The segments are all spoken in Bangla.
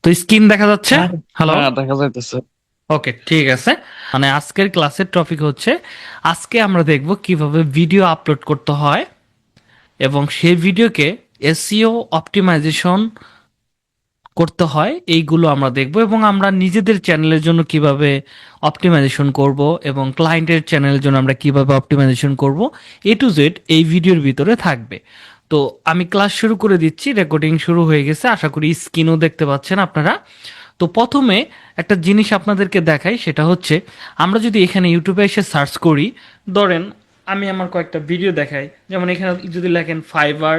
তো স্ক্রিন দেখা যাচ্ছে? হ্যাঁ, হ্যালো। হ্যাঁ, দেখা যাইতেছে। ওকে, ঠিক আছে। মানে আজকের ক্লাসের টপিক হচ্ছে, আজকে আমরা দেখব কিভাবে ভিডিও আপলোড করতে হয় এবং সেই ভিডিওকে এসইও অপটিমাইজেশন করতে হয়, এইগুলো আমরা দেখব। এবং আমরা নিজেদের চ্যানেলের জন্য কিভাবে অপটিমাইজেশন করব এবং ক্লায়েন্টের চ্যানেলের জন্য আমরা কিভাবে অপটিমাইজেশন করব, এ টু জেড এই ভিডিওর ভিতরে থাকবে। তো আমি ক্লাস শুরু করে দিচ্ছি, রেকর্ডিং শুরু হয়ে গেছে, আশা করি স্ক্রিনও দেখতে পাচ্ছেন আপনারা। তো প্রথমে একটা জিনিস আপনাদেরকে দেখাই, সেটা হচ্ছে আমরা যদি এখানে ইউটিউবে এসে সার্চ করি, ধরেন আমি আমার কয়েকটা ভিডিও দেখাই, যেমন এখানে যদি লেখেন ফাইবার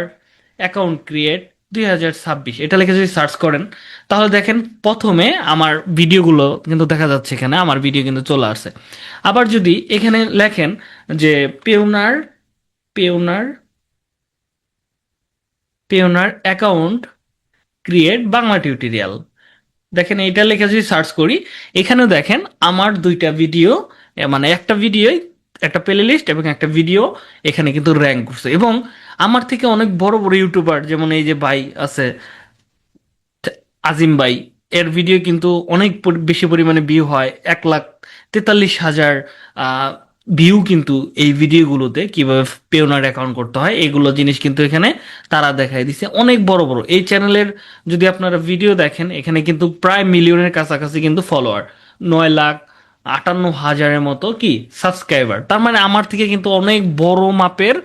অ্যাকাউন্ট ক্রিয়েট 2026, এটা লিখে যদি সার্চ করেন, তাহলে দেখেন প্রথমে আমার ভিডিওগুলো কিন্তু দেখা যাচ্ছে, এখানে আমার ভিডিও কিন্তু চলে আসছে। আবার যদি এখানে লেখেন যে Payoneer Payoneer Payoneer account create Bangla tutorial, দেখেন এইটা লেখা যদি সার্চ করি, এখানেও দেখেন আমার দুইটা ভিডিও, মানে একটা ভিডিও, একটা প্লে লিস্ট এবং একটা ভিডিও এখানে কিন্তু র্যাঙ্ক করছে। এবং আমার থেকে অনেক বড় বড় ইউটিউবার, যেমন এই যে ভাই আছে আজিম ভাই, এর ভিডিও কিন্তু অনেক বেশি পরিমাণে ভিউ হয়, 1,43,000 ভিউ কিন্তু এই ভিডিওগুলোতে, কিভাবে পেওনার অ্যাকাউন্ট করতে হয় এগুলো জিনিস কিন্তু এখানে তারা দেখাই দিছে। অনেক বড় বড় এই চ্যানেলের যদি আপনারা ভিডিও দেখেন, এখানে কিন্তু প্রায় মিলিয়নের কাছাকাছি কিন্তু ফলোয়ার, 9,58,000-এর মতো কি সাবস্ক্রাইবার, তার মানে আমার থেকে কিন্তু অনেক বড় মাপের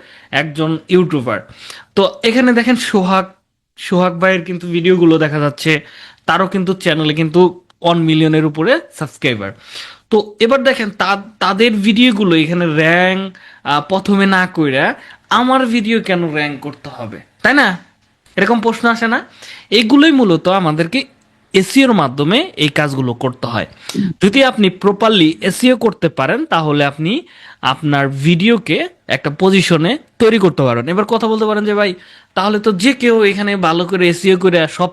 একজন ইউটিউবার। তো এখানে দেখেন সোহাগ সোহাগ ভাইয়ের কিন্তু ভিডিওগুলো দেখা যাচ্ছে, তারও কিন্তু চ্যানেলে কিন্তু 1 মিলিয়নের উপরে সাবস্ক্রাইবার। তো এবার দেখেন তাদের ভিডিওগুলো এখানে র্যাঙ্ক প্রথমে না কইরা আমার ভিডিও কেন র্যাঙ্ক করতে হবে, তাই না? এরকম প্রশ্ন আসে না? এগুলোই মূলত আমাদেরকে এসইওর মাধ্যমে এই কাজগুলো করতে হয়। যদি আপনি প্রপারলি এসইও করতে পারেন, তাহলে আপনি আপনার ভিডিওকে একটা পজিশনে তৈরি করতে পারেন। এবার কথা বলতে পারেন যে ভাই, তাহলে তো যে কেউ এখানে ভালো করে এসইও করে সব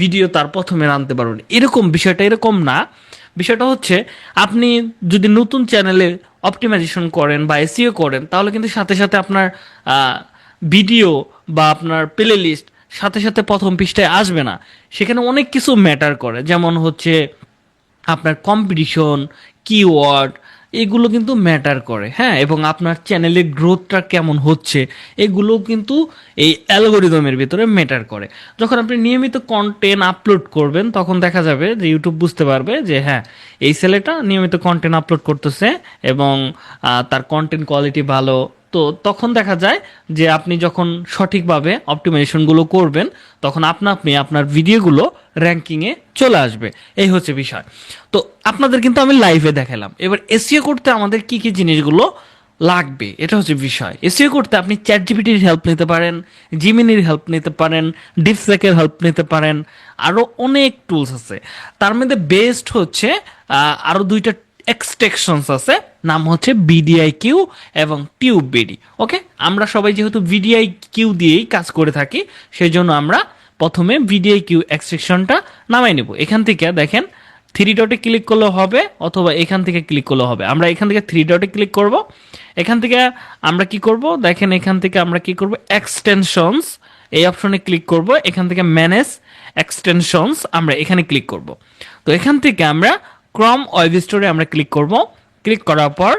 ভিডিও তার প্রথমে আনতে পারবেন, এরকম বিষয়টা এরকম না। বিষয়টা হচ্ছে, আপনি যদি নতুন চ্যানেলে অপটিমাইজেশন করেন বা এসইও করেন, তাহলে কিন্তু সাথে সাথে আপনার ভিডিও বা আপনার প্লে লিস্ট সাথে সাথে প্রথম পৃষ্ঠায় আসবে না। সেখানে অনেক কিছু ম্যাটার করে, যেমন হচ্ছে আপনার কম্পিটিশন, কিওয়ার্ড, এগুলো কিন্তু ম্যাটার করে, হ্যাঁ। এবং আপনার চ্যানেলের গ্রোথটা কেমন হচ্ছে, এগুলো কিন্তু এই অ্যালগোরিদমের ভিতরে ম্যাটার করে। যখন আপনি নিয়মিত কন্টেন্ট আপলোড করবেন, তখন দেখা যাবে যে ইউটিউব বুঝতে পারবে যে হ্যাঁ, এই ছেলেটা নিয়মিত কন্টেন্ট আপলোড করতেছে এবং তার কন্টেন্ট কোয়ালিটি ভালো। তো তখন দেখা যায় যে আপনি যখন সঠিকভাবে অপটিমাইজেশনগুলো করবেন, তখন আপনি আপনার ভিডিওগুলো র্যাঙ্কিংয়ে চলে আসবে। এই হচ্ছে বিষয়। তো আপনাদের কিন্তু আমি লাইভে দেখালাম। এবার এসইও করতে আমাদের কি কি জিনিসগুলো লাগবে, এটা হচ্ছে বিষয়। এসইও করতে আপনি চ্যাট জিপিটির হেল্প নিতে পারেন, জিমিনির হেল্প নিতে পারেন, ডিপসেকের হেল্প নিতে পারেন, আরও অনেক টুলস আছে। তার মধ্যে বেস্ট হচ্ছে আরও দুইটা এক্সটেনশনস আছে, নাম হচ্ছে বিডিআই কিউ এবং টিউব বিডি। ওকে, আমরা সবাই যেহেতু ভিডিআই কিউ দিয়েই কাজ করে থাকি, সেই জন্য আমরা প্রথমে ভিডিআই কিউ এক্সটেনশনটা নামাই নেব। এখান থেকে দেখেন থ্রি ডটে ক্লিক করলে হবে, অথবা এখান থেকে ক্লিক করলে হবে। আমরা এখান থেকে থ্রি ডটে ক্লিক করব। এখান থেকে আমরা কি করব, দেখেন এখান থেকে আমরা কি করব, এক্সটেনশনস এই অপশনে ক্লিক করব। এখান থেকে ম্যানেজ এক্সটেনশনস আমরা এখানে ক্লিক করব। তো এখান থেকে আমরা ক্রম ওয়েব স্টোরে আমরা ক্লিক করব। ক্লিক করার পর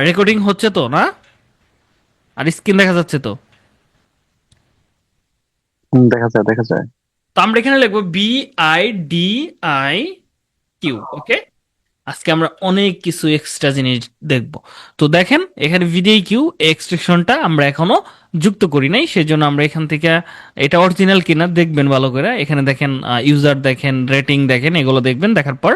রেকর্ডিং হচ্ছে তো না, আর স্ক্রিন দেখা যাচ্ছে তো? দেখা যায়, দেখা যায়। তো আমরা এখানে লিখবো BIDIQ। ওকে, আজকে আমরা অনেক কিছু এক্সট্রা জিনিস দেখব। তো দেখেন এখানে ভিডিও কিউ এক্সটেনশনটা আমরা এখনো যুক্ত করি নাই, সেজন্য আমরা এখান থেকে, এটা অরিজিনাল কিনা দেখবেন ভালো করে। এখানে দেখেন ইউজার দেখেন, রেটিং দেখেন, এগুলো দেখবেন। দেখার পর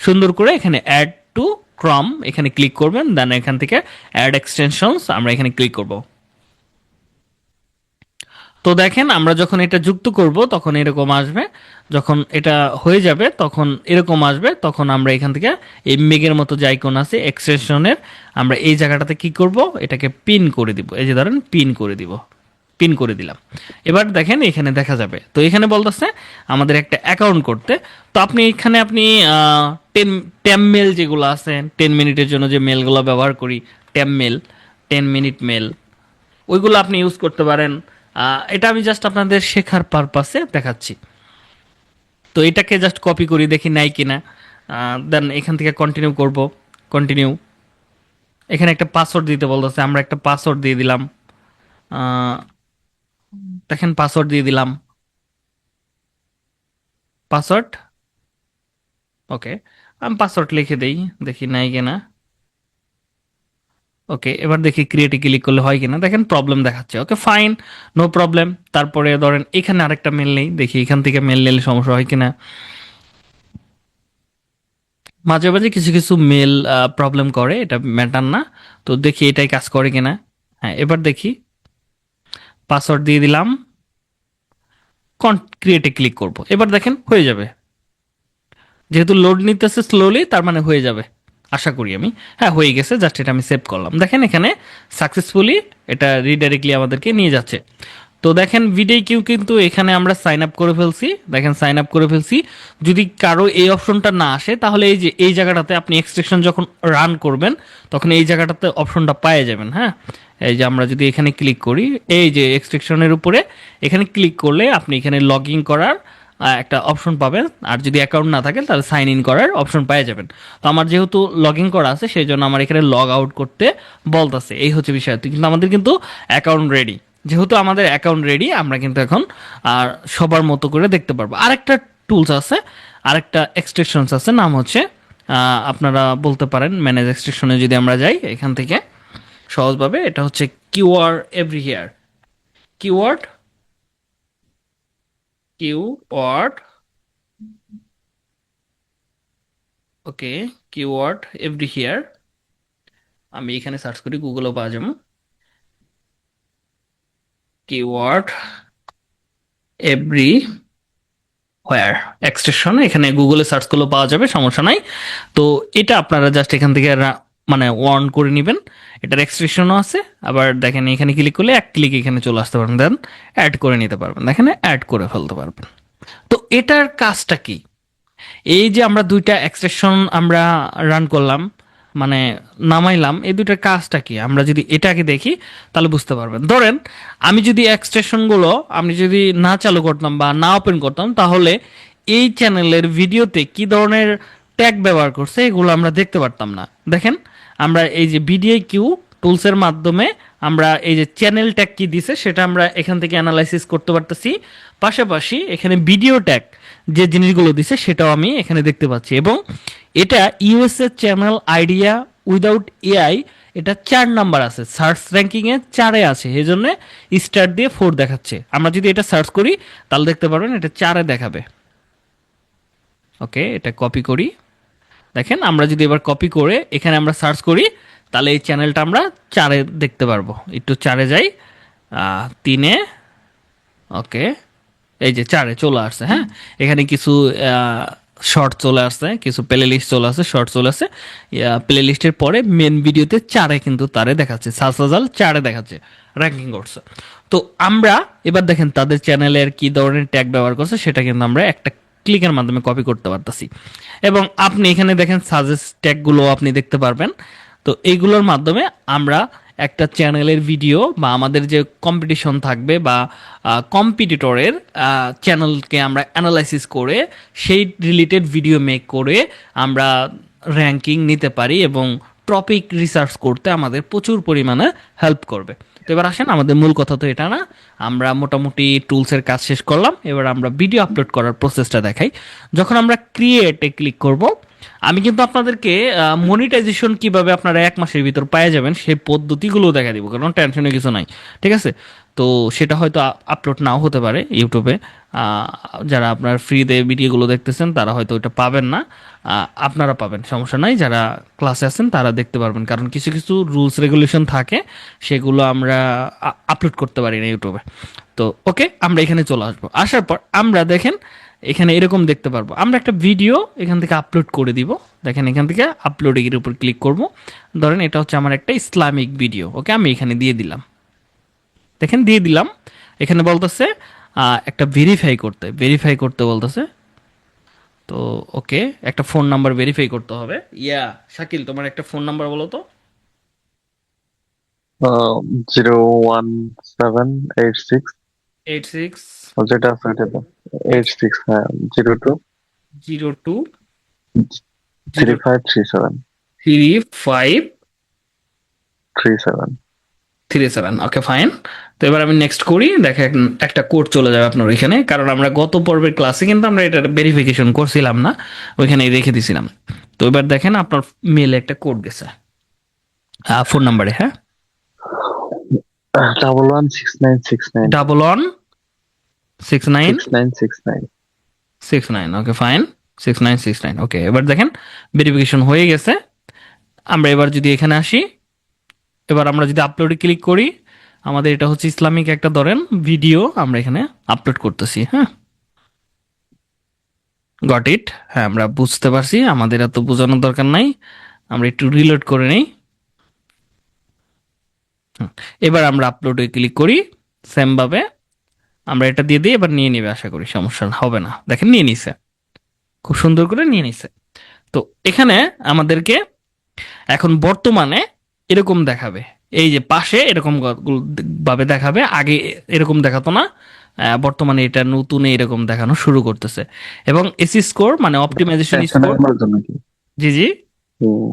সুন্দর করে এখানে অ্যাড টু ক্রম এখানে ক্লিক করবেন, দেন এখান থেকে অ্যাড এক্সটেনশনস আমরা এখানে ক্লিক করব। তো দেখেন আমরা যখন এটা যুক্ত করব তখন এরকম আসবে, যখন এটা হয়ে যাবে তখন এরকম আসবে। তখন আমরা এখান থেকে এই মেঘের মতো যে আইকন আছে এক্সটেনশনের, আমরা এই জায়গাটাতে কি করব, এটাকে পিন করে দিব। এই যে ধরেন পিন করে দিব, পিন করে দিলাম। এবার দেখেন এখানে দেখা যাবে। তো এখানে বলতেছে আমাদের একটা অ্যাকাউন্ট করতে। তো আপনি এখানে আপনি টেন ট্যাম মেল যেগুলো আছে, 10 মিনিটের জন্য যে মেলগুলো ব্যবহার করি, ট্যাম মেল, 10 মিনিট মেল, ওইগুলো আপনি ইউজ করতে পারেন। এটা আমি জাস্ট আপনাদের শেখার পারপাসে দেখাচ্ছি। তো এটাকে জাস্ট কপি করি, দেখি নাই কিনা। দেন এখান থেকে কন্টিনিউ করব। কন্টিনিউ। এখানে একটা পাসওয়ার্ড দিতে বলতেছে, আমরা একটা পাসওয়ার্ড দিয়ে দিলাম। আহ, দেখেন পাসওয়ার্ড দিয়ে দিলাম। পাসওয়ার্ড। ওকে, আমি পাসওয়ার্ড লিখে দেই, দেখি নাই কিনা। ওকে, এবার দেখি ক্রিয়েটে ক্লিক করলে হয় কিনা। দেখেন প্রবলেম দেখাচ্ছে। Okay fine, no problem. তারপরে ধরেন এখানে আরেকটা মেল নেই, দেখি এখান থেকে মেল নিলে সমস্যা হয় কিনা। মাঝে মাঝে কিছু কিছু মেল প্রবলেম করে, এটা ম্যাটার না। তো দেখি এটাই কাজ করে কিনা। হ্যাঁ, এবার দেখি। পাসওয়ার্ড দিয়ে দিলাম, ক্রিয়েটে ক্লিক করব, এবার দেখেন হয়ে যাবে। যেহেতু লোড নিতেছে স্লোলি, তার মানে হয়ে যাবে আশা করি আমি। হ্যাঁ, হয়ে গেছে, জাস্ট এটা আমি সেভ করলাম। দেখেন এখানে সাকসেসফুলি এটা রিডাইরেক্টলি আমাদেরকে নিয়ে যাচ্ছে। তো দেখেন ভিডিও কিউ কিন্তু এখানে আমরা সাইন আপ করে ফেলছি। দেখেন সাইন আপ করে ফেলছি। যদি কারো এই অপশনটা না আসে, তাহলে এই যে এই জায়গাটাতে আপনি এক্সট্রাকশন যখন রান করবেন, তখন এই জায়গাটাতে অপশনটা পেয়ে যাবেন। হ্যাঁ, এই যে আমরা যদি এখানে ক্লিক করি, এই যে এক্সট্রাকশনের উপরে এখানে ক্লিক করলে আপনি এখানে লগ ইন করার একটা অপশন পাবেন। আর যদি অ্যাকাউন্ট না থাকে তাহলে সাইন ইন করার অপশন পেয়ে যাবেন। তো আমার যেহেতু লগ ইন করা আছে, সেই জন্য আমার এখানে লগ আউট করতে বলতেছে। এই হচ্ছে বিষয়। কিন্তু আমাদের কিন্তু অ্যাকাউন্ট রেডি। যেহেতু আমাদের অ্যাকাউন্ট রেডি, আমরা কিন্তু এখন আর সবার মতো করে দেখতে পারবো। আরেকটা টুলস আছে, আরেকটা এক্সটেনশনস আছে, নাম হচ্ছে আপনারা বলতে পারেন ম্যানেজ এক্সটেনশনে। যদি আমরা যাই এখান থেকে সহজভাবে, এটা হচ্ছে QR every here. Keyword, keyword, okay, keyword every here. আমি এখানে সার্চ করি, গুগলও পাওয়া যাবে। কিওয়ার্ড এভরি হোয়ার এক্সটেনশন, এখানে গুগলে সার্চ করলেও পাওয়া যাবে, সমস্যা নাই। তো এটা আপনারা জাস্ট এখান থেকে মানে অন করে নেবেন। এটার এক্সটেনশনও আছে। আবার দেখেন এখানে ক্লিক করলে এক ক্লিক এখানে চলে আসতে পারবেন, দেন অ্যাড করে নিতে পারবেন। দেখেন অ্যাড করে ফেলতে পারবেন। তো এটার কাজটা কি? এই যে আমরা দুইটা এক্সটেনশন আমরা রান করলাম, মানে নামাইলাম, এই দুইটার কাজটা কি আমরা যদি এটাকে দেখি তাহলে বুঝতে পারবেন। ধরেন আমি যদি এক্সটেনশনগুলো আমি যদি না চালু করতাম বা না ওপেন করতাম, তাহলে এই চ্যানেলের ভিডিওতে কি ধরনের ট্যাগ ব্যবহার করছে এগুলো আমরা দেখতে পারতাম না। দেখেন আমরা এই যে বিডিআই কিউ টুলসের মাধ্যমে আমরা এই যে চ্যানেল ট্যাগ কি দিছে সেটা আমরা এখান থেকে অ্যানালাইসিস করতে পারতেছি। পাশাপাশি এখানে ভিডিও ট্যাগ যে জিনিসগুলো দিছে সেটাও আমি এখানে দেখতে পাচ্ছি। এবং এটা USA channel idea without AI, এটা 4 নাম্বার আছে, সার্চ র্যাঙ্কিং এ 4-এ আছে, এই জন্য স্টার দিয়ে 4 দেখাচ্ছে। আমরা যদি এটা সার্চ করি তাহলে দেখতে পারবেন এটা 4-এ দেখাবে। ওকে, এটা কপি করি। দেখেন আমরা যদি এবার কপি করে এখানে আমরা সার্চ করি, তাহলে এই চ্যানেলটা আমরা 4-এ দেখতে পারবো। একটু 4-এ যাই, 3-এ, ওকে, এই যে 4-এ চলে আসছে। হ্যাঁ, এখানে কিছু শর্ট চলে আসছে, কিছু প্লে লিস্ট চলে আসছে, শর্ট চলে আসছে। প্লে লিস্টের পরে মেন ভিডিওতে 4-এ কিন্তু তারে দেখাচ্ছে, সাসাজাল 4-এ দেখাচ্ছে, র্যাঙ্কিং করছে। তো আমরা এবার দেখেন তাদের চ্যানেলের কি ধরনের ট্যাগ ব্যবহার করছে সেটা কিন্তু আমরা একটা ক্লিকের মাধ্যমে কপি করতে পারতেছি। এবং আপনি এখানে দেখেন সাজেস্ট ট্যাগগুলো আপনি দেখতে পারবেন। তো এইগুলোর মাধ্যমে আমরা একটা চ্যানেলের ভিডিও বা আমাদের যে কম্পিটিশন থাকবে বা কম্পিটিটরের চ্যানেলকে আমরা অ্যানালাইসিস করে সেই রিলেটেড ভিডিও মেক করে আমরা র্যাঙ্কিং নিতে পারি এবং টপিক রিসার্চ করতে আমাদের প্রচুর পরিমাণে হেল্প করবে। তো এবার আসেন, আমাদের মূল কথা তো এটা না, আমরা মোটামুটি টুলসের কাজ শেষ করলাম। এবার আমরা ভিডিও আপলোড করার প্রসেসটা দেখাই। যখন আমরা ক্রিয়েটে ক্লিক করব, আমি কিন্তু আপনাদেরকে মনিটাইজেশন কিভাবে আপনারা 1 মাসের ভিতর পেয়ে যাবেন সেই পদ্ধতিগুলো দেখা দিব, কারণ টেনশনের কিছু নাই। ঠিক আছে? তো সেটা হয়তো আপলোড নাও হতে পারে ইউটিউবে। যারা আপনার ফ্রিতে ভিডিওগুলো দেখতেছেন তারা হয়তো ওটা পাবেন না। আপনারা পাবেন, সমস্যা নাই। যারা ক্লাসে আছেন তারা দেখতে পারবেন, কারণ কিছু কিছু রুলস রেগুলেশন থাকে, সেগুলো আমরা আপলোড করতে পারি না ইউটিউবে। তো ওকে, আমরা এখানে চলে আসবো। আসার পর আমরা দেখেন এখানে এরকম দেখতে পারবো, আমরা একটা ভিডিও এখান থেকে আপলোড করে দিব। দেখেন এখান থেকে আপলোডিং এর উপর ক্লিক করব। ধরেন এটা হচ্ছে আমার একটা ইসলামিক ভিডিও। ওকে, আমি এখানে দিয়ে দিলাম। দেখেন দিয়ে দিলাম। এখানে বলতেছে একটা ভেরিফাই করতে বলতেছে। তো ওকে, একটা ফোন নাম্বার ভেরিফাই করতে হবে। শাকিল, তোমার একটা ফোন নাম্বার বলো তো। 01786 86 যেটা আছে এটা তো 86, হ্যাঁ, 02 02 3537 035 37। 37। ওকে, ফাইন। তো এবার আমি নেক্সট করি, দেখেন একটা কোড চলে যাবে আপনার ওইখানে, কারণ আমরা গত পর্বের ক্লাসে কিন্তু আমরা এটা ভেরিফিকেশন করছিলাম না, ওইখানেই রেখে দিছিলাম। তো এবার দেখেন আপনার মেলে একটা কোড গেছে, ফোন নাম্বারে, হ্যাঁ, 116969 1169 6969। 69। ওকে, ফাইন, 6969। ওকে, এবার দেখেন ভেরিফিকেশন হয়ে গেছে। আমরা এবার যদি এখানে আসি, এবার আমরা যদি আপলোডে ক্লিক করি, আমাদের এটা হচ্ছে ইসলামিক একটা ধরেন ভিডিও আমরা এখানে আপলোড করতেছি, হ্যাঁ, গট ইট। হ্যাঁ, আমরা বুঝতে পারছি, আমাদের এত বোঝানোর দরকার নাই, আমরা একটু রিলোড করে নেই। এবার আমরা আপলোডে ক্লিক করি, সেম ভাবে আমরা এটা দিয়ে দিই, এবার নিয়ে নিবে, আশা করি সমস্যা হবে না। দেখেন নিয়ে নিছে, খুব সুন্দর করে নিয়ে নিছে। তো এখানে আমাদেরকে এখন বর্তমানে এরকম দেখাবে, এই যে পাশে এরকম ভাবে দেখাবে, আগে এরকম দেখাতো না। বর্তমানে এটা নতুন এরকম দেখানো শুরু করতেছে। এবং এসি স্কোর মানে অপটিমাইজেশন এক্সটেনশনের স্কোর। জন্য কি? জি জি, হুম,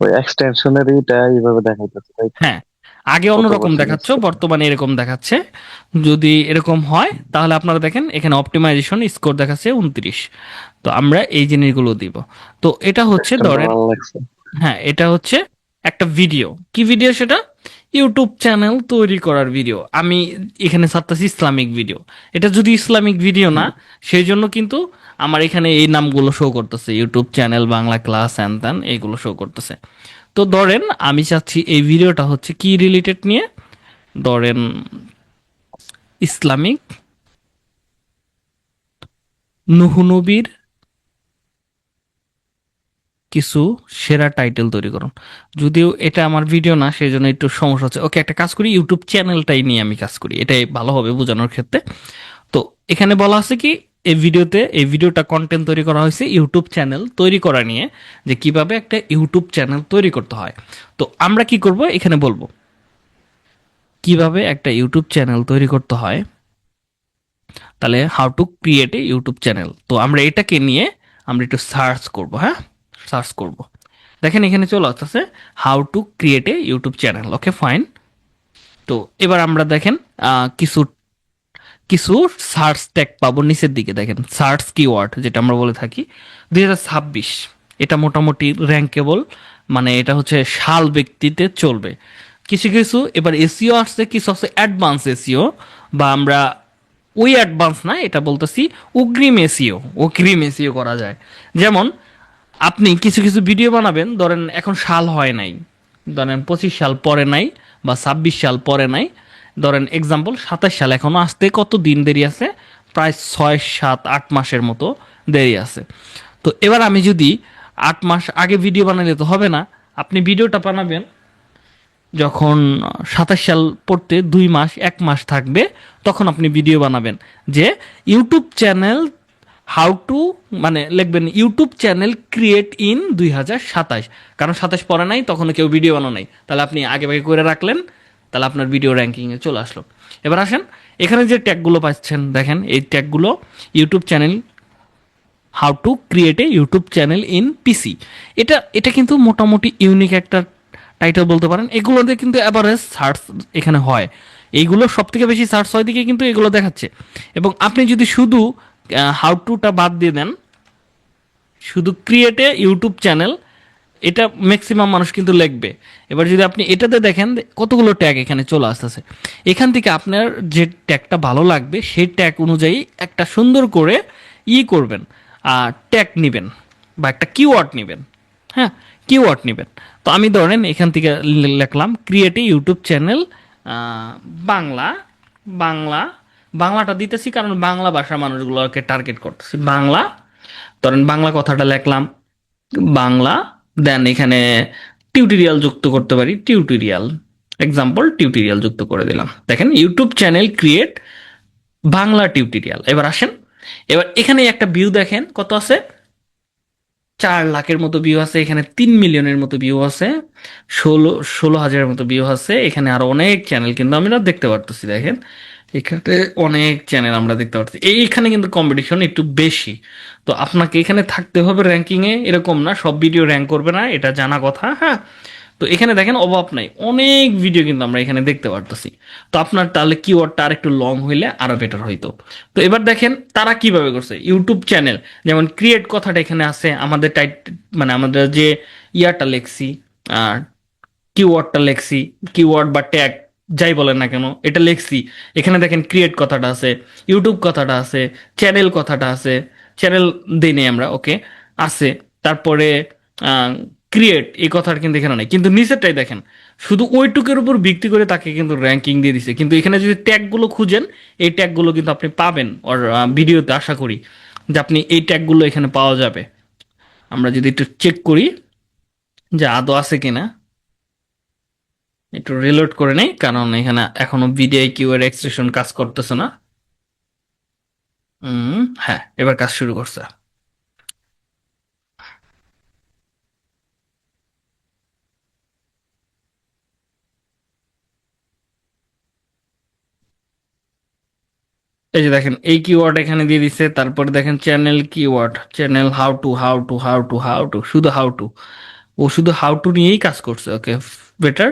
ওই এক্সটেনশনের এটা এইভাবে দেখাইতেছে, তাই তো? হ্যাঁ, আগে কত অন্যরকম বছর ইউজ দেখাচ্ছ, করতে? বর্তমানে এরকম দেখাচ্ছে। যদি এরকম হয় তাহলে আপনারা দেখেন এখানে অপটিমাইজেশন স্কোর দেখাচ্ছে 29। তো আমরা এই জিনিসগুলো দিব। তো এটা হচ্ছে সিস্টেমটা ধরেন, ভালো লাগছে। হ্যাঁ, এটা হচ্ছে একটা ভিডিও, কি ভিডিও সেটা, ইউটিউব চ্যানেল তৈরি করার ভিডিও। আমি এখানে ছাড়তেছি ইসলামিক ভিডিও। এটা যদি ইসলামিক ভিডিও না, সেই জন্য কিন্তু আমার এখানে এই নামগুলো শো করতেছে, ইউটিউব চ্যানেল বাংলা ক্লাস হ্যান ত্যান এইগুলো শো করতেছে। তো ধরেন আমি চাচ্ছি এই ভিডিওটা হচ্ছে কি রিলেটেড নিয়ে, ধরেন ইসলামিক নুহু নবীর কিছু সেরা টাইটেল তৈরি করুন। যদিও এটা আমার ভিডিও না, সেই জন্য একটু সমস্যা হচ্ছে। ওকে, একটা কাজ করি, ইউটিউব চ্যানেলটাই নিয়ে আমি কাজ করি, এটাই ভালো হবে বোঝানোর ক্ষেত্রে। তো এখানে বলা আছে কি, এই ভিডিওটা কন্টেন্ট তৈরি করা হয়েছে ইউটিউব চ্যানেল তৈরি করা নিয়ে, যে কিভাবে একটা ইউটিউব চ্যানেল তৈরি করতে হয়। তো আমরা কি করব, এখানে বলবো কিভাবে একটা ইউটিউব চ্যানেল তৈরি করতে হয়। তাহলে how to create a YouTube channel, তো আমরা এটাকে নিয়ে আমরা একটু সার্চ করব, হ্যাঁ, সার্চ করব। দেখেন এখানে চলে আসতেছে how to create a YouTube channel. Okay, fine. তো এবার আমরা দেখেন কিছু কিছু সার্চ ট্যাগ পাবো নিচের দিকে, দেখেন সার্চ কিওয়ার্ড যেটা আমরা বলে থাকি 2026। এটা মোটামুটি র্যাঙ্কেবল, মানে এটা হচ্ছে সাল ব্যক্তিতে চলবে। কিছু কিছু এবার এসিও আসছে, কিছু আছে অ্যাডভান্স এসিও, বা আমরা ওই অ্যাডভান্স না, এটা বলতেছি অগ্রিম এসিও, অগ্রিম এসিও করা যায়। যেমন আপনি কিছু কিছু ভিডিও বানাবেন, ধরেন এখন সাল হয় নাই, ধরেন 25 সাল পরে নাই, বা 26 সাল পরে নাই, ধরেন এক্সাম্পল 27 সাল এখনো আসতে কত দিন দেরি আছে, প্রায় 6 7 8 মাসের মতো দেরি আছে। তো এবার আমি যদি 8 মাস আগে ভিডিও বানালে তো হবে না, আপনি ভিডিওটা বানাবেন যখন 27 সাল পড়তে 2 মাস 1 মাস থাকবে, তখন আপনি ভিডিও বানাবেন যে ইউটিউব চ্যানেল হাউ টু, মানে লিখবেন ইউটিউব চ্যানেল ক্রিয়েট ইন 2027, কারণ 27 পরে নাই, তখন কেউ ভিডিও বানানো নাই, তাহলে আপনি আগে ভাগে করে রাখলেন, তাহলে আপনার ভিডিও র্যাঙ্কিংয়ে চলে আসলো। এবার আসেন, এখানে যে ট্যাগগুলো পাচ্ছেন দেখেন, এই ট্যাগগুলো YouTube channel how to create a YouTube channel in PC, এটা এটা কিন্তু মোটামুটি ইউনিক একটা টাইটেল বলতে পারেন। এগুলোতে কিন্তু অ্যাভারেজ সার্চ এখানে হয়, এইগুলো সব থেকে বেশি সার্চ হয় দিকে কিন্তু এগুলো দেখাচ্ছে। এবং আপনি যদি শুধু হাউ টুটা বাদ দিয়ে দেন, শুধু ক্রিয়েট এ ইউটিউব চ্যানেল, এটা ম্যাক্সিমাম মানুষ কিন্তু লিখবে। এবার যদি আপনি এটাতে দেখেন কতগুলো ট্যাগ এখানে চলে আসতেছে, এখান থেকে আপনার যে ট্যাগটা ভালো লাগবে সেই ট্যাগ অনুযায়ী একটা সুন্দর করে করবেন, ট্যাগ নেবেন বা একটা কিওয়ার্ড নেবেন, হ্যাঁ, কিওয়ার্ড নেবেন। তো আমি ধরেন এখান থেকে লিখলাম create YouTube channel Bangla, Bangla, বাংলাটা দিতেছি কারণ বাংলা ভাষার মানুষগুলোকে টার্গেট করতেছি, বাংলা, ধরেন বাংলা কথাটা লিখলাম, বাংলা, দেন এখানে টিউটোরিয়াল যুক্ত করতে পারি, টিউটোরিয়াল, এক্সাম্পল টিউটোরিয়াল যুক্ত করে দিলাম। দেখেন YouTube channel create Bangla tutorial. এবার আসেন, এবার এখানে একটা ভিউ দেখেন কত আছে, 4 লাখের মতো ভিউ আছে, এখানে 3 মিলিয়নের মতো ভিউ আছে, 16,000-16,000-এর মতো ভিউ আছে, এখানে আরো অনেক চ্যানেল কিন্তু আমরা দেখতে পারতেছি। দেখেন এখানে অনেক চ্যানেল আমরা দেখতে পাচ্ছি, এইখানে কিন্তু কম্পিটিশন একটু বেশি। তো আপনাকে এখানে থাকতে হবে র্যাঙ্কিং এ, এরকম না সব ভিডিও র্যাঙ্ক করবে না, এটা জানা কথা, হ্যাঁ। তো এখানে দেখেন অভাব নাই, অনেক ভিডিও কিন্তু আমরা এখানে দেখতে পারতেছি। তো আপনার তাহলে কিওয়ার্ডটা আর একটু লং হইলে আরো বেটার হইতো। তো এবার দেখেন তারা কিভাবে করছে, ইউটিউব চ্যানেল যেমন ক্রিয়েট কথাটা এখানে আছে, আমাদের টাইট মানে আমাদের যে ইয়ারটা লেখছি, আর কিওয়ার্ডটা লেখছি, কিওয়ার্ড বা ট্যাগ যাই বলেন না কেন এটা লেখছি। এখানে দেখেন ক্রিয়েট কথাটা আছে, ইউটিউব কথাটা আছে, চ্যানেল কথাটা আছে, চ্যানেল দিই নেই আমরা, ওকে, আছে। তারপরে ক্রিয়েট এই কথাটা কিন্তু এখানে নাই, কিন্তু নিচেরটাই দেখেন শুধু ওইটুকের উপর ভিত্তি করে তাকে কিন্তু র্যাঙ্কিং দিয়ে দিছে। কিন্তু এখানে যদি ট্যাগগুলো খুঁজেন, এই ট্যাগগুলো কিন্তু আপনি পাবেন ওর ভিডিওতে, আশা করি যে আপনি এই ট্যাগগুলো এখানে পাওয়া যাবে। আমরা যদি একটু চেক করি যে আদৌ আছে কিনা, একটু রিলোড করে নেই, কারণ এখানে এখনো ভিডিআই কিউ এর এক্সটেনশন কাজ করতেছে না। হ্যাঁ, এবার কাজ শুরু করছে। এই যে দেখেন এই কিওয়ার্ড এখানে দিয়ে দিচ্ছে, তারপরে দেখেন channel keyword, channel how to how to how to how two, শুধু হাউ টু, ও শুধু হাউ টু নিয়েই কাজ করছে, ওকে, বেটার।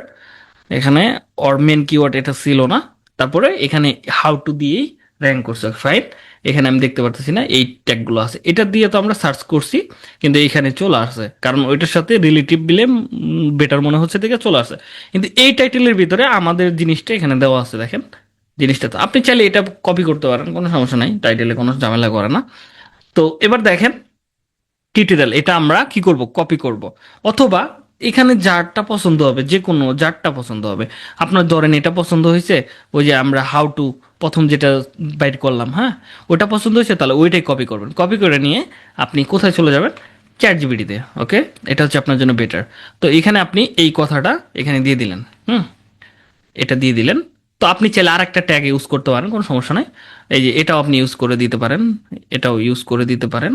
এখানে ওর মেন কিওয়ার্ড এটা ছিল না, তারপরে এখানে হাউ টু দিয়েই র্যাঙ্ক করছে, ফাইন। এখানে আমি দেখতে পারতেছি না এই ট্যাগগুলো আছে, এটা দিয়ে তো আমরা সার্চ করছি, কিন্তু এইখানে চলে আসছে কারণ ওইটার সাথে রিলেটিভ বিলে বেটার মনে হচ্ছে দেখে চলে আসছে। কিন্তু এই টাইটেলের ভিতরে আমাদের জিনিসটা এখানে দেওয়া আছে, দেখেন জিনিসটা। তো আপনি চাইলে এটা কপি করতে পারেন, কোনো সমস্যা নাই, টাইটেলে কোনো ঝামেলা করে না। তো এবার দেখেন টিউটোরিয়াল, এটা আমরা কি করব, কপি করব, অথবা এখানে যারটা পছন্দ হবে, যে কোনো যারটা পছন্দ হবে। আপনার ধরেন এটা পছন্দ হয়েছে, ওই যে আমরা হাউ টু প্রথম যেটা বাইট করলাম, হ্যাঁ, ওটা পছন্দ হয়েছে, তাহলে ওইটাই কপি করবেন। কপি করে নিয়ে আপনি কোথায় চলে যাবেন, চ্যাট জিপিটিতে, ওকে, এটা হচ্ছে আপনার জন্য বেটার। তো এখানে আপনি এই কথাটা এখানে দিয়ে দিলেন, এটা দিয়ে দিলেন। তো আপনি চাইলে আর একটা ট্যাগ ইউজ করতে পারেন, কোনো সমস্যা নাই। এই যে এটাও আপনি ইউজ করে দিতে পারেন, এটাও ইউজ করে দিতে পারেন।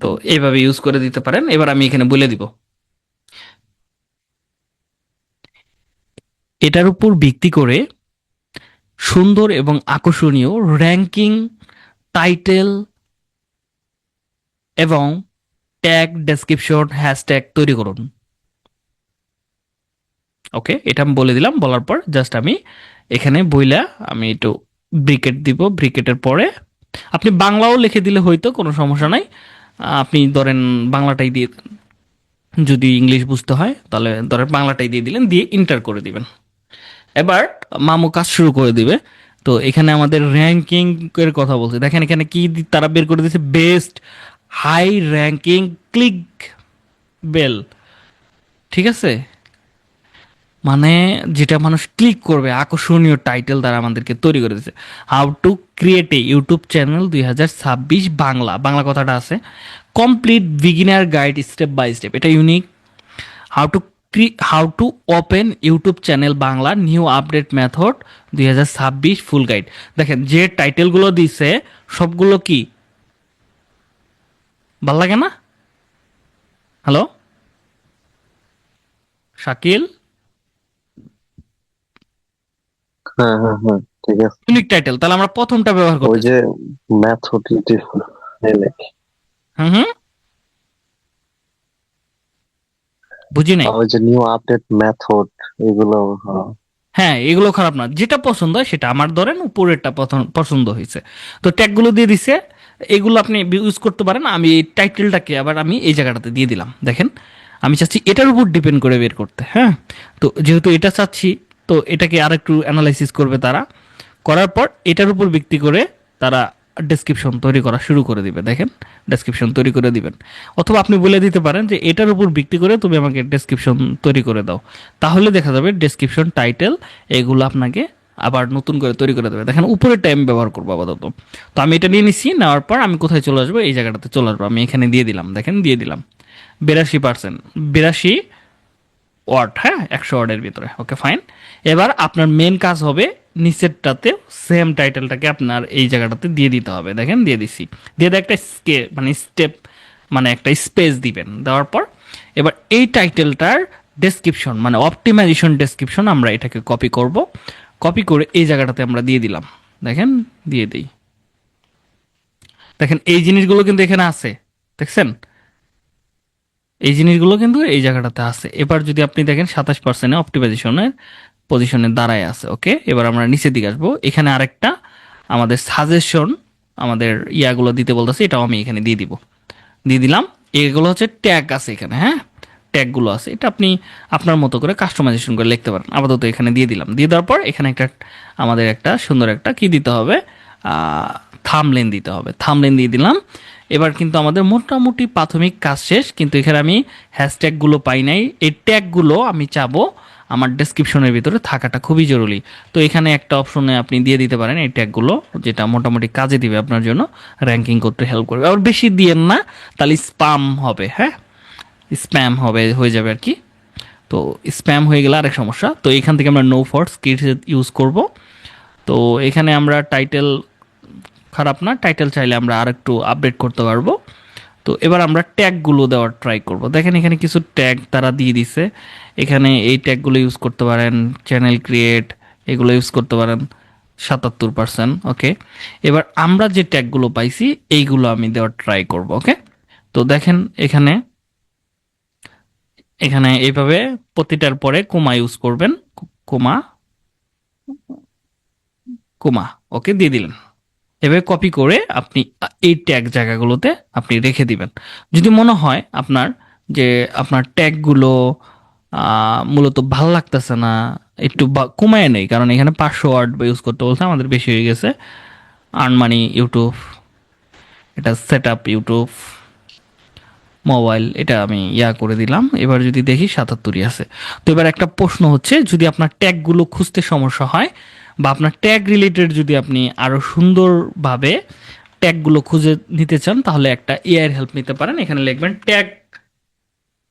তো এইভাবে ইউজ করে দিতে পারেন। এবার আমি এখানে বলে দিব, এটার উপর ভিত্তি করে সুন্দর এবং আকর্ষণীয় র্যাঙ্কিং, টাইটেল এবং ট্যাগ, ডেসক্রিপশন, হ্যাশট্যাগ তৈরি করুন। ওকে, এটা আমি বলে দিলাম, বলার পর জাস্ট আমি এখানে বইলা আমি একটু ব্রিকেট দিব, ব্রিকেটের পরে আপনি বাংলাও লিখে দিলে হয়তো কোনো সমস্যা নাই। আপনি ধরেন বাংলাটাই দিয়ে, যদি ইংলিশ বুঝতে হয় তাহলে ধরেন বাংলাটাই দিয়ে দিলেন, দিয়ে ইন্টার করে দিবেন। এবার মামু কাজ শুরু করে দিবে। তো এখানে আমাদের র্যাঙ্কিং এর কথা বলছে, দেখেন এখানে কি তারা বের করে দিয়েছে, best high ranking click bell, ঠিক আছে, মানে যেটা মানুষ ক্লিক করবে, আকর্ষণীয় টাইটেল তারা আমাদেরকে তৈরি করে দিয়েছে। How to create a YouTube channel 2026 Bangla, Bangla কথাটা আছে, complete beginner guide step by step, এটা unique. How to how to open YouTube channel Bangla, new update method 2026 full guide. দেখেন যে টাইটেলগুলো দিছে সবগুলো কি ভাল লাগে না? হ্যালো শাকিল, হ্যাঁ, হ্যাঁ, হ্যাঁ, ঠিক আছে। ইউনিক টাইটেল, তাহলে আমরা প্রথমটা ব্যবহার ওই করতেছি। যে ম্যাথড হুম হুম, বুঝি নাই। ওই যে নিউ আপডেট মেথড এগুলো, হ্যাঁ। হ্যাঁ, এগুলো খারাপ না, যেটা পছন্দ হয় সেটা, আমার ধরেন উপরেরটা পছন্দ হয়েছে, তো ট্যাগগুলো দিয়ে দিছে, এগুলো আপনি ইউজ করতে পারেন। আমি এই টাইটেলটাকে আবার আমি এই জায়গাটাতে দিয়ে দিলাম, দেখেন আমি চাচ্ছি এটার উপর ডিপেন্ড করে বের করতে, হ্যাঁ। তো যেহেতু এটা চাচ্ছি, তো এটাকে আর একটু অ্যানালাইসিস করবে তারা, করার পর এটার উপর ভিত্তি করে তারা ডেসক্রিপশন তৈরি করা শুরু করে দিবে, দেখেন ডেসক্রিপশন তৈরি করে দিবেন। অথবা আপনি বলে দিতে পারেন যে এটার উপর ভিত্তি করে তুমি আমাকে ডেসক্রিপশন তৈরি করে দাও, তাহলে দেখা যাবে ডেসক্রিপশন, টাইটেল এগুলো আপনাকে আবার নতুন করে তৈরি করে দেবে। দেখেন উপরের টাইম ব্যবহার করবো আপাতত। তো আমি এটা নিয়ে নিচ্ছি, নেওয়ার পর আমি কোথায় চলে আসবো, এই জায়গাটাতে চলে আসবো, আমি এখানে দিয়ে দিলাম, দেখেন দিয়ে দিলাম 82%, 82 ওয়ার্ড, হ্যাঁ, 100 ওয়ার্ডের ভিতরে, ওকে ফাইন। এবার আপনার মেন কাজ হবে নিচেরটাতে সেম টাইটেলটাকে আপনার এই জায়গাটাতে দিয়ে দিতে হবে, দেখেন দিয়ে দিছি, দিয়ে একটা মানে স্টেপ, মানে একটা স্পেস দিবেন, দেওয়ার পর এবার এই টাইটেলটার ডেসক্রিপশন মানে অপটিমাইজেশন ডেসক্রিপশন আমরা এটাকে কপি করব, কপি করে এই জায়গাটাতে আমরা দিয়ে দিলাম। দেখেন, দিয়ে দিই। দেখেন এই জিনিসগুলো কিন্তু এখানে আছে, দেখছেন? এই জিনিসগুলো কিন্তু এই জায়গাটাতে আছে। এবার যদি আপনি দেখেন 27% অপটিমাইজেশনের পজিশনে দাঁড়ায় আছে। ওকে, এবার আমরা নিচের দিকে আসবো। এখানে আরেকটা আমাদের সাজেশন, আমাদের ইয়াগুলো দিতে বলতেছে, এটাও আমি এখানে দিয়ে দিব, দিয়ে দিলাম। এগুলো হচ্ছে ট্যাগ আছে এখানে, হ্যাঁ, ট্যাগগুলো আছে। এটা আপনি আপনার মতো করে কাস্টমাইজেশন করে লিখতে পারেন। আপাতত এখানে দিয়ে দিলাম। দিয়ে দেওয়ার পর এখানে একটা আমাদের একটা সুন্দর একটা কি দিতে হবে, থামলেন দিতে হবে। থামলেন দিয়ে দিলাম। এবার কিন্তু আমাদের মোটামুটি প্রাথমিক কাজ শেষ, কিন্তু এখানে আমি হ্যাশট্যাগুলো পাই নাই। এই ট্যাগগুলো আমি চাবো আমার ডেসক্রিপশনের ভিতরে থাকাটা খুবই জরুরি। তো এখানে একটা অপশনে আপনি দিয়ে দিতে পারেন এই ট্যাগগুলো, যেটা মোটামুটি কাজে দিবে আপনার জন্য, র্যাঙ্কিং করতে হেল্প করবে। আবার বেশি দিয়েন না, তাহলে স্পাম হবে, হ্যাঁ, স্প্যাম হবে, হয়ে যাবে আর কি। তো স্প্যাম হয়ে গেলে আরেক সমস্যা। তো এখান থেকে আমরা নো ফর স্কিটস ইউজ করব। তো এখানে আমরা টাইটেল, খারাপ না, টাইটেল চাইলে আমরা আর একটু আপডেট করতে পারবো। তো এবার আমরা ট্যাগগুলো দেওয়ার ট্রাই করব। দেখেন এখানে কিছু ট্যাগ তারা দিয়ে দিছে। এখানে এই ট্যাগগুলো ইউজ করতে পারেন, চ্যানেল ক্রিয়েট, এগুলো ইউজ করতে পারেন 77%। ওকে, এবার আমরা যে ট্যাগগুলো পাইছি এইগুলো আমি দেওয়ার ট্রাই করব। ওকে, তো দেখেন এখানে, এখানে এইভাবে প্রতিটার পরে কোমা ইউজ করবেন, কোমা, কোমা। ওকে, দিয়ে দিলেন। এভাবে কপি করে আপনি এই ট্যাগ জায়গাগুলোতে আপনি রেখে দিবেন। যদি মনে হয় আপনার যে আপনার ট্যাগগুলো মূলত ভালো লাগতেছে না, একটু কমায় নেই, কারণ এখানে 500 ওয়ার্ড ইউজ করতে বলছে, আমাদের বেশি হয়ে গেছে। আর্ন মানি ইউটিউব, এটা সেট আপ ইউটিউব মোবাইল, এটা আমি ইয়া করে দিলাম। এবার যদি দেখি 77ই আছে। তো এবার একটা প্রশ্ন হচ্ছে, যদি আপনার ট্যাগগুলো খুঁজতে সমস্যা হয় বা আপনার ট্যাগ রিলেটেড যদি আপনি আরো সুন্দরভাবে ট্যাগগুলো খুঁজে নিতে চান, তাহলে একটা এআই এর হেল্প নিতে পারেন। এখানে লিখবেন tag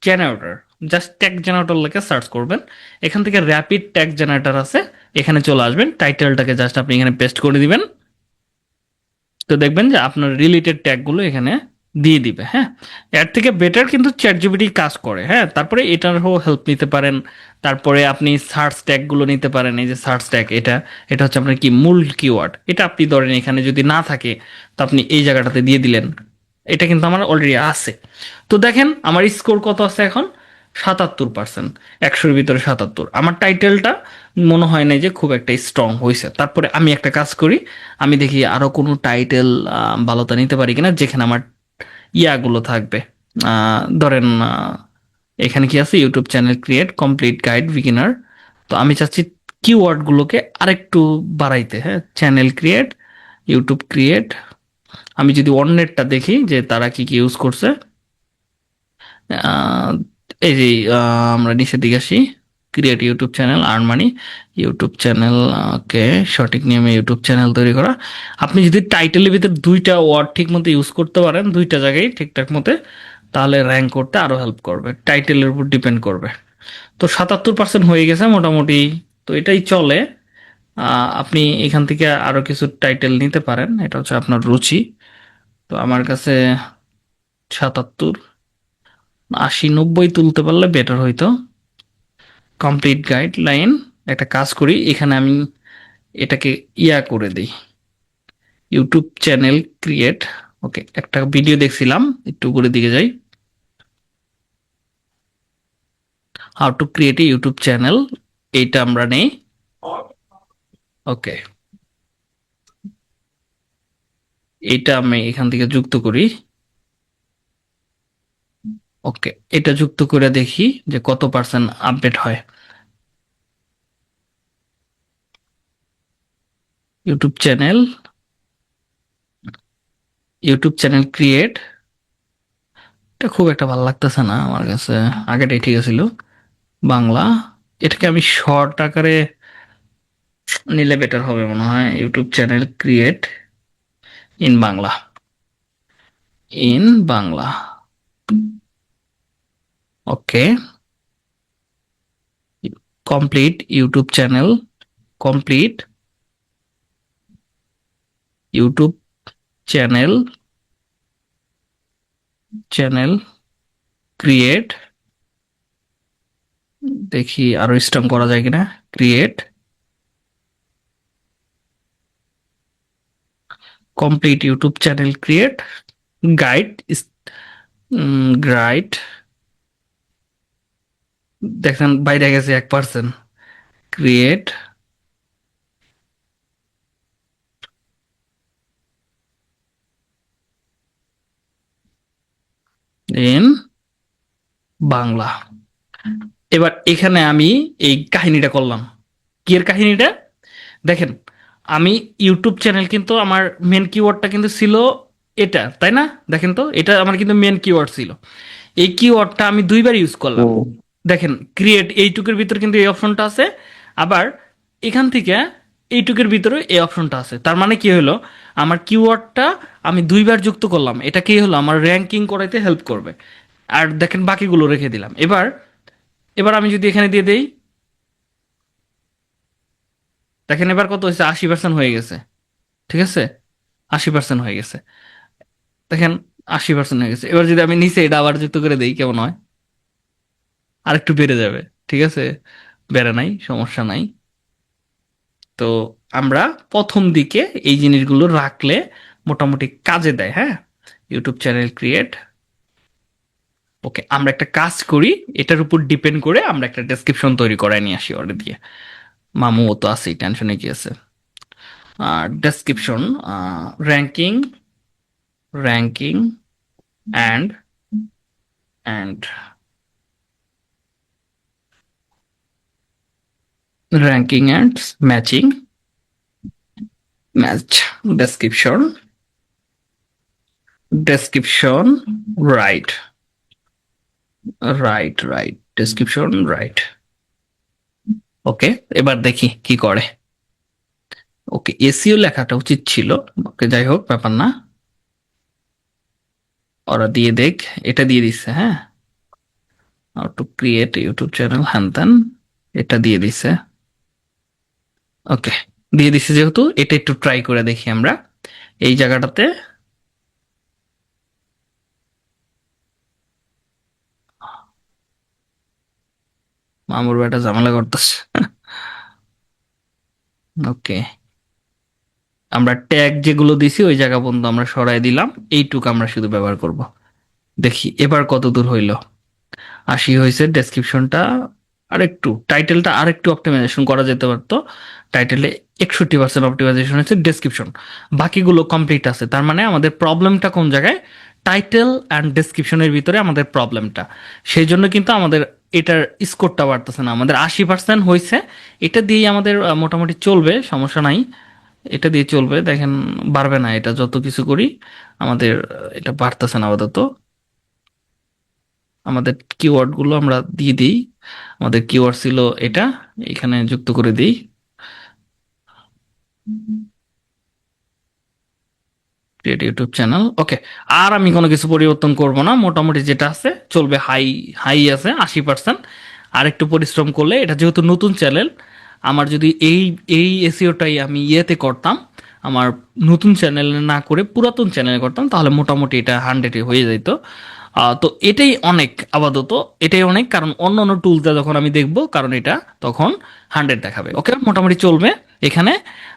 generator, just tag generator লিখে সার্চ করবেন। এখান থেকে র্যাপিড ট্যাগ জেনারেটর আছে, এখানে চলে আসবেন। টাইটেলটাকে জাস্ট আপনি এখানে পেস্ট করে দিবেন। তো দেখবেন যে আপনার রিলেটেড ট্যাগগুলো এখানে দিয়ে দিবে। হ্যাঁ, এর থেকে বেটার কিন্তু চ্যাট জিপিটি কাজ করে। হ্যাঁ, তারপরে এটারও হেল্প নিতে পারেন। তারপরে আপনি সার্চ ট্যাগগুলো নিতে পারেন। এই যে সার্চ ট্যাগ, এটা এটা হচ্ছে আপনার কি মূল কিওয়ার্ড। এটা আপনি ধরেন এখানে যদি না থাকে, তো আপনি এই জায়গাটাতে দিয়ে দিলেন। এটা কিন্তু আমার অলরেডি আছে। তো দেখেন আমার স্কোর কত আছে এখন, 77%। 100-এর ভিতরে 77। আমার টাইটেলটা মনে হয় না যে খুব একটা স্ট্রং হয়েছে। তারপরে আমি একটা কাজ করি, আমি দেখি আরো কোনো টাইটেল ভালোতা নিতে পারি কিনা, যেখানে আমার ইয়াগুলো থাকবে। ধরেন এখানে কি আছে, YouTube channel create, complete guide beginner. তো আমি চাচ্ছি কিওয়ার্ডগুলোকে আরেকটু বাড়াইতে। হ্যাঁ, চ্যানেল ক্রিয়েট, ইউটিউব ক্রিয়েট। আমি যদি অন্যেরটা দেখি যে তারা কি কি ইউজ করছে, আহ, এই যে আমরা নিচের দিকে আসি, create YouTube channel, earn money YouTube channel. Okay, সঠিক নিয়মে ইউটিউব চ্যানেল তৈরি করা। আপনি যদি টাইটেলের ভিতরে দুইটা ওয়ার্ড ঠিক মতো ইউজ করতে পারেন, দুইটা জায়গায় ঠিকঠাক মতো, তাহলে র্যাঙ্ক করতে আরো হেল্প করবে। টাইটেলের উপর ডিপেন্ড করবে। তো 77% হয়ে গেছে মোটামুটি। তো এটাই চলে। আপনি এখান থেকে আরো কিছু টাইটেল নিতে পারেন, এটা হচ্ছে আপনার রুচি। তো আমার কাছে 77, 80, 90 তুলতে পারলে বেটার হইতো। কমপ্লিট গাইডলাইন, একটা কাজ করি, এখানে আমি এটাকে ইয়া করে দিই, ইউটিউব চ্যানেল ক্রিয়েট। ওকে, একটা ভিডিও দেখছিলাম, একটু উপরের দিকে যাই, how to create a YouTube channel, এইটা আমরা নেই। ওকে, এইটা আমি এখান থেকে যুক্ত করি। ওকে, এটা যুক্ত করে দেখি যে কত পার্সেন্ট আপডেট হয়। YouTube channel, YouTube channel create, এটা খুব একটা ভালো লাগতেছে না আমার কাছে, আগেটাই ঠিক ছিল। বাংলা, এটাকে আমি শর্ট আকারে নিলে বেটার হবে মনে হয়। YouTube channel create in Bangla, in Bangla. Okay, complete YouTube channel, complete YouTube channel, channel create. দেখি আরো স্ট্রং করা যায় কিনা। Create complete YouTube channel create guide guide, দেখেন বাইরে গেছে 1%। Create in Bangla. এবার এখানে আমি এই কাহিনীটা করলাম। কি এর কাহিনীটা দেখেন, আমি ইউটিউব চ্যানেল কিন্তু আমার মেন কিওয়ার্ডটা কিন্তু ছিল এটা, তাই না? দেখেন তো, এটা আমার কিন্তু মেন কিওয়ার্ড ছিল। এই কিওয়ার্ডটা আমি দুইবার ইউজ করলাম। হুম। দেখেন ক্রিয়েট এইটুকের ভিতর কিন্তু এই অপশনটা আছে, আবার এখান থেকে এইটুকের ভিতরে এই অপশনটা আছে। তার মানে কি হলো, আমার কিওয়ার্ডটা আমি দুইবার যুক্ত করলাম। এটা কি হলো, আমার র্যাঙ্কিং করাইতে হেল্প করবে। আর দেখেন বাকিগুলো রেখে দিলাম। এবার এবার আমি যদি এখানে দিয়ে দেই, দেখেন এবার কত হয়েছে, 80% হয়ে গেছে। ঠিক আছে, 80% হয়ে গেছে। দেখেন 80% হয়ে গেছে। এবার যদি আমি নিচে এটা আবার যুক্ত করে দেই কেমন হয়, আরেকটু বেড়ে যাবে। ঠিক আছে, বেড়ে নাই, সমস্যা নাই। তো আমরা প্রথম দিকে এই জিনিসগুলো রাখলে মোটামুটি কাজে দেয়। হ্যাঁ, ইউটিউব চ্যানেল ক্রিয়েট। ওকে, আমরা একটা কাজ করি, এটার উপর ডিপেন্ড করে আমরা একটা ডেসক্রিপশন তৈরি করাই নিয়ে আসি অর্ডার দিয়ে। মামু ও তো আছেই, টেনশনে কি আছে। আর description, ranking, ranking and and ranking and matching, match description, description right, right description right. Okay, এবার দেখি কি করে। ওকে, এসিও লেখাটা উচিত ছিল। ওকে, যাই হোক, ব্যাপার না, ওরা দিয়ে দেখ। এটা দিয়ে দিচ্ছে। হ্যাঁ, how to create YouTube channel, হ্যান ত্যান, এটা দিয়ে দিছে। ওকে, দিয়ে দিছে যেহেতু, এটা একটু ট্রাই করে দেখি আমরা এই জায়গাটাতে। মামুর বেটা ঝামেলা করতেছে। ওকে, আমরা ট্যাগ যেগুলো দিছি ওই জায়গা পর্যন্ত আমরা সরাই দিলাম, এইটুকু আমরা শুধু ব্যবহার করব। দেখি এবার কত দূর হইল। 80 হয়েছে। ডেসক্রিপশনটা আরেকটু, টাইটেলটা আরেকটু অপটিমাইজেশন করা যেতে পারতো। টাইটেলে 61% অপটিমাইজেশন হয়েছে, ডেসক্রিপশন বাকিগুলো কমপ্লিট আছে। তার মানে আমাদের প্রবলেমটা কোন জায়গায়, টাইটেল অ্যান্ড ডেসক্রিপশনের ভিতরে আমাদের প্রবলেমটা। সেই জন্য কিন্তু আমাদের এটার স্কোরটা বাড়তেছে না। আমাদের 80% হয়েছে, এটা দিয়েই আমাদের মোটামুটি চলবে, সমস্যা নাই। এটা দিয়ে চলবে, দেখেন বাড়বে না এটা যত কিছু করি। আমাদের এটা বাড়তেছে না আপাতত। আমাদের কিওয়ার্ড গুলো আমরা দিয়ে দিই। আমাদের কিওয়ার্ড ছিল এটা, এখানে যুক্ত করে দিই। Create YouTube channel. ওকে, আর আমি কোনো কিছু পরিবর্তন করব না, মোটামুটি যেটা আছে চলবে। হাই হাই আছে 80%। আর একটু পরিশ্রম করলে, এটা যেহেতু নতুন চ্যানেল, আমার যদি এই এই এসইওটাই আমি ইয়েতে করতাম, আমার নতুন চ্যানেলে না করে পুরাতন চ্যানেলে করতাম, তাহলে মোটামুটি এটা 100-এ হয়ে যেত। তো এটাই অনেক আপাতত, এটাই অনেক। কারণ অন্য অন্য টুলটা যখন আমি দেখব, কারণ এটা তখন 100 দেখাবে। ওকে, মোটামুটি চলবে। এখানে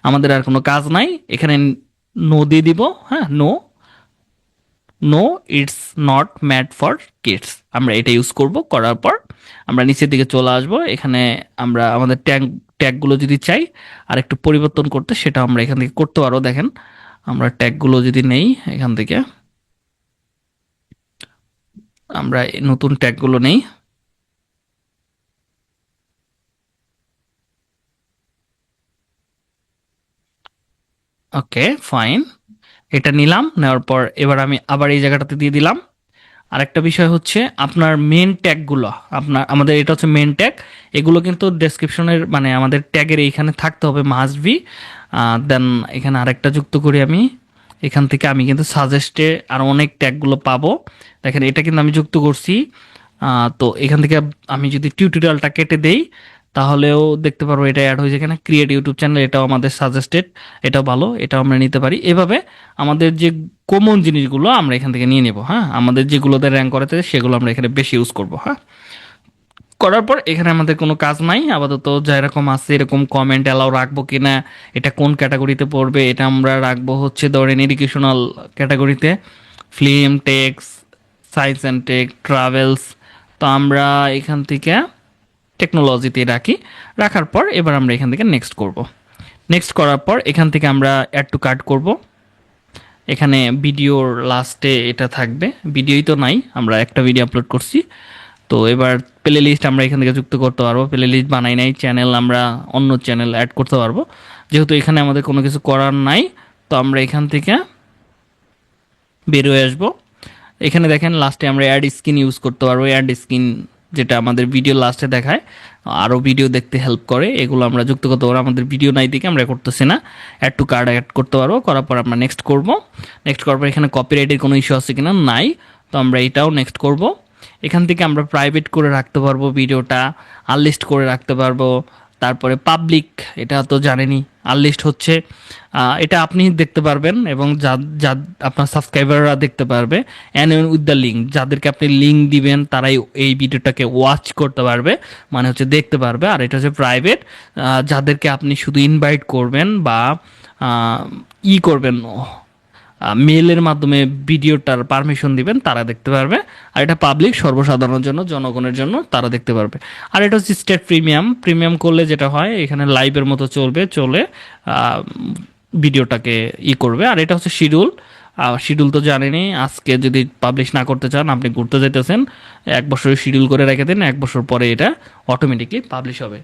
আমাদের আর কোনো কাজ নাই। এখানে নো দিয়ে দিব। হ্যাঁ, no, no it's not made for kids, আমরা এটা ইউজ করব। করার পর আমরা নিচের দিকে চলে আসব। এখানে আমরা আমাদের ট্যাগগুলো যদি চাই আর একটু পরিবর্তন করতে, সেটা আমরা এখান থেকে করতে পারবো। দেখেন আমরা ট্যাগগুলো যদি নেই এখান থেকে, আমরা এই নতুন ট্যাগগুলো নেই। ওকে, ফাইন, এটা নিলাম। নেওয়ার পর এবার আমি আবার এই জায়গাটাতে দিয়ে দিলাম। আরেকটা বিষয় হচ্ছে আপনার মেন ট্যাগগুলো, আমাদের এটা হচ্ছে মেন ট্যাগ। এগুলো কিন্তু ডেসক্রিপশনের মানে আমাদের ট্যাগের এইখানে থাকতে হবে, মাস্ট বি। দেন এখানে আরেকটা যুক্ত করি আমি। এখান থেকে আমি কিন্তু সাজেস্টে আর অনেক ট্যাগগুলো পাবো। দেখেন এটা কিন্তু আমি যুক্ত করছি। তো এখান থেকে আমি যদি টিউটোরিয়ালটা কেটে দেই, তাহলেও দেখতে পারবো এটা অ্যাড হয়েছে এখানে। ক্রিয়েট ইউটিউব চ্যানেল, এটাও আমাদের সাজেস্টেড, এটাও ভালো, এটাও আমরা নিতে পারি। এভাবে আমাদের যে কমন জিনিসগুলো আমরা এখান থেকে নিয়ে নেব। হ্যাঁ, আমাদের যেগুলোতে র্যাঙ্ক করাতে সেগুলো আমরা এখানে বেশি ইউজ করব। হ্যাঁ, করার পর এখানে আমাদের কোনো কাজ নাই, আপাতত যেরকম আছে এরকম কমেন্ট অ্যালাউ রাখবো কিনা, এটা কোন ক্যাটাগরিতে পড়বে, এটা আমরা রাখবো হচ্ছে ধরেন এডুকেশনাল ক্যাটাগরিতে, ফিল্ম, টেক্স, সায়েন্স অ্যান্ড টেক, ট্রাভেলস। তো আমরা এখান থেকে টেকনোলজিতে রাখি। রাখার পর এবার আমরা এখান থেকে নেক্সট করব। নেক্সট করার পর এখান থেকে আমরা অ্যাড টু কার্ট করব। এখানে ভিডিওর লাস্টে এটা থাকবে, ভিডিওই তো নাই, আমরা একটা ভিডিও আপলোড করছি। তো এবার প্লে লিস্ট আমরা এখান থেকে যুক্ত করতে পারবো, প্লে লিস্ট বানাই নাই, চ্যানেল আমরা অন্য চ্যানেল অ্যাড করতে পারবো। যেহেতু এখানে আমাদের কোনো কিছু করার নাই, তো আমরা এখান থেকে বের হয়ে আসবো। এখানে দেখেন লাস্টে আমরা অ্যাড স্ক্রিন ইউজ করতে পারবো। অ্যাড স্ক্রিন যেটা আমাদের ভিডিও লাস্টে দেখায়, আরও ভিডিও দেখতে হেল্প করে, এগুলো আমরা যুক্ত করতে পারবো। আমাদের ভিডিও নাই দিকে আমরা করতেছি না, অ্যাড টু কার্ড অ্যাড করতে পারবো। করার পর আমরা নেক্সট করব। নেক্সট করার পর এখানে কপিরাইটের কোনো ইস্যু আছে কিনা, নাই, তো আমরা এটাও নেক্সট করব। এখান থেকে আমরা প্রাইভেট করে রাখতে পারবো ভিডিওটা, আনলিস্ট করে রাখতে পারবো। তারপরে পাবলিক, এটা তো জানেনই, আনলিস্ট হচ্ছে এটা আপনি দেখতে পারবেন এবং যা যা আপনার সাবস্ক্রাইবাররা দেখতে পারবে, অ্যান্ড উইথ দ্য লিঙ্ক, যাদেরকে আপনি লিঙ্ক দিবেন তারাই এই ভিডিওটাকে ওয়াচ করতে পারবে, মানে হচ্ছে দেখতে পারবে। আর এটা হচ্ছে প্রাইভেট, যাদেরকে আপনি শুধু ইনভাইট করবেন বা করবেন, মেলের মাধ্যমে ভিডিওটার পারমিশন দিবেন, তারা দেখতে পারবে। আর এটা পাবলিক, সর্বসাধারণের জন্য, জনগণের জন্য, তারা দেখতে পারবে। আর এটা হচ্ছে স্টেট প্রিমিয়াম। প্রিমিয়াম করলে যেটা হয়, এখানে লাইভের মতো চলবে, চলে ভিডিওটাকে করবে। আর এটা হচ্ছে শিডিউল। শিডিউল তো জানেনই, আজকে যদি পাবলিশ না করতে চান, আপনি ঘুরতে যেতেছেন, 1 বছরের শিডিউল করে রেখে দিন, 1 বছর পরে এটা অটোমেটিকলি পাবলিশ হবে।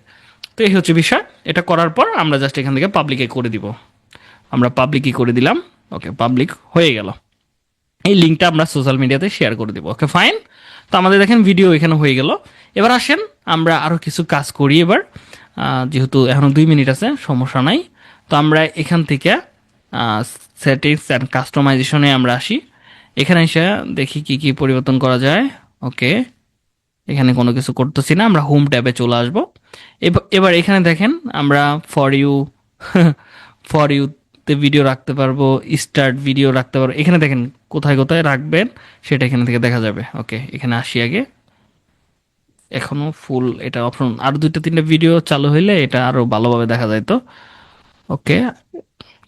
তো এই হচ্ছে বিষয়। এটা করার পর আমরা জাস্ট এখান থেকে পাবলিকে করে দিব। আমরা পাবলিকই করে দিলাম। ওকে, পাবলিক হয়ে গেল। এই লিঙ্কটা আমরা সোশ্যাল মিডিয়াতে শেয়ার করে দিব। ওকে, ফাইন। তো আমাদের দেখেন ভিডিও এখানে হয়ে গেল। এবার আসেন আমরা আরও কিছু কাজ করি এবার, যেহেতু এখনও 2 মিনিট আছে, সমস্যা নাই। তো আমরা এখান থেকে সেটিংস অ্যান্ড কাস্টমাইজেশনে আমরা আসি। এখানে এসে দেখি কি কি পরিবর্তন করা যায়। ওকে, এখানে কোনো কিছু করতেছি না, আমরা হোম ট্যাবে চলে আসবো। এবার এখানে দেখেন আমরা ফর ইউ ফর ইউতে ভিডিও রাখতে পারবো, স্টার্ট ভিডিও রাখতে পারবো। এখানে দেখেন কোথায় কোথায় রাখবেন সেটা এখানে থেকে দেখা যাবে। ওকে, এখানে আসি আগে। এখনো ফুল এটা অপশন, আর 2-3টা ভিডিও চালু হইলে এটা আরো ভালোভাবে দেখা যায়। তো ওকে,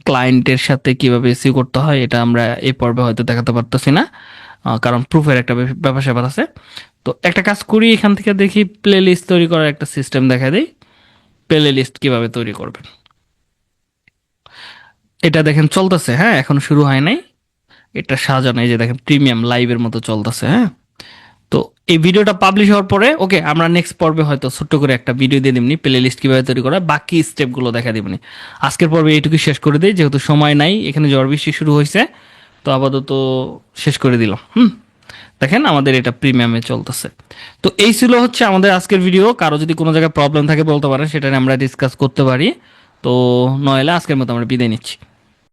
ক্লায়েন্টের সাথে কিভাবে এসইও করতে হয় এটা আমরা এই পর্বে হয়তো দেখাতে পারতেছি না, কারণ প্রুফের একটা ব্যাপার স্যাপার আছে। তো একটা কাজ করি, এখান থেকে দেখি প্লে লিস্ট তৈরি করার একটা সিস্টেম দেখা দেই। প্লে লিস্ট কিভাবে তৈরি করবেন এটা দেখেন চলতেছে, হ্যাঁ, এখন শুরু হয় নাই। এটা সাজানো, এই যে দেখেন প্রিমিয়াম লাইভের মতো চলতেছে। হ্যাঁ, তো এই ভিডিওটা পাবলিশ হওয়ার পরে ওকে, আমরা নেক্সট পর্বে হয়তো ছোট্ট করে একটা ভিডিও দিয়ে দিবনি, প্লে লিস্ট কীভাবে তৈরি করা, বাকি স্টেপগুলো দেখা দিবনি। আজকের পর্বে এইটুকু শেষ করে দিই, যেহেতু সময় নাই, এখানে ঝড় বৃষ্টি শুরু হয়েছে। তো আপাতত শেষ করে দিলাম। দেখেন আমাদের এটা প্রিমিয়ামে চলতেছে। তো এই ছিল হচ্ছে আমাদের আজকের ভিডিও। কারো যদি কোনো জায়গায় প্রবলেম থাকে বলতে পারেন, সেটা নিয়ে আমরা ডিসকাস করতে পারি। তো নইলে আজকের মতো আমরা বিদায় নিচ্ছি।